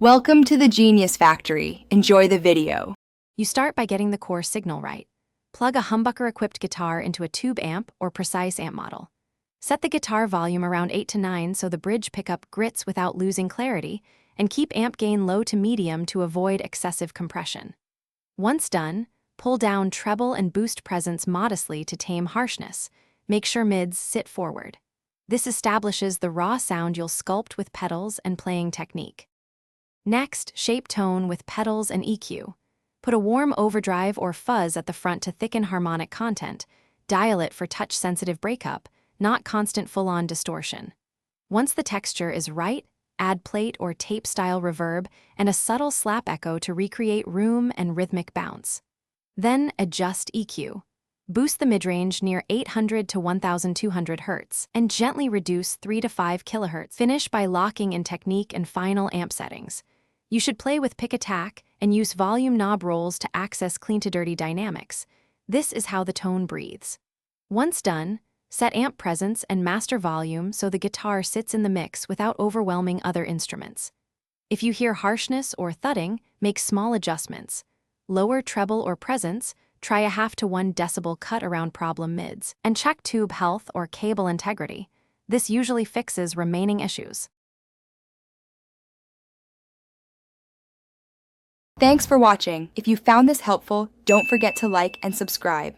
Welcome to the Genius Factory. Enjoy the video. You start by getting the core signal right. Plug a humbucker-equipped guitar into a tube amp or precise amp model. Set the guitar volume around 8 to 9 so the bridge pickup grits without losing clarity, and keep amp gain low to medium to avoid excessive compression. Once done, pull down treble and boost presence modestly to tame harshness. Make sure mids sit forward. This establishes the raw sound you'll sculpt with pedals and playing technique. Next, shape tone with pedals and EQ. Put a warm overdrive or fuzz at the front to thicken harmonic content. Dial it for touch-sensitive breakup, not constant full-on distortion. Once the texture is right, add plate or tape-style reverb and a subtle slap echo to recreate room and rhythmic bounce. Then adjust EQ. Boost the midrange near 800 to 1200 Hz and gently reduce 3 to 5 kHz. Finish by locking in technique and final amp settings. You should play with pick attack and use volume knob rolls to access clean-to-dirty dynamics. This is how the tone breathes. Once done, set amp presence and master volume so the guitar sits in the mix without overwhelming other instruments. If you hear harshness or thudding, make small adjustments. Lower treble or presence, try a 0.5 to 1 decibel cut around problem mids, and check tube health or cable integrity. This usually fixes remaining issues. Thanks for watching. If you found this helpful, don't forget to like and subscribe.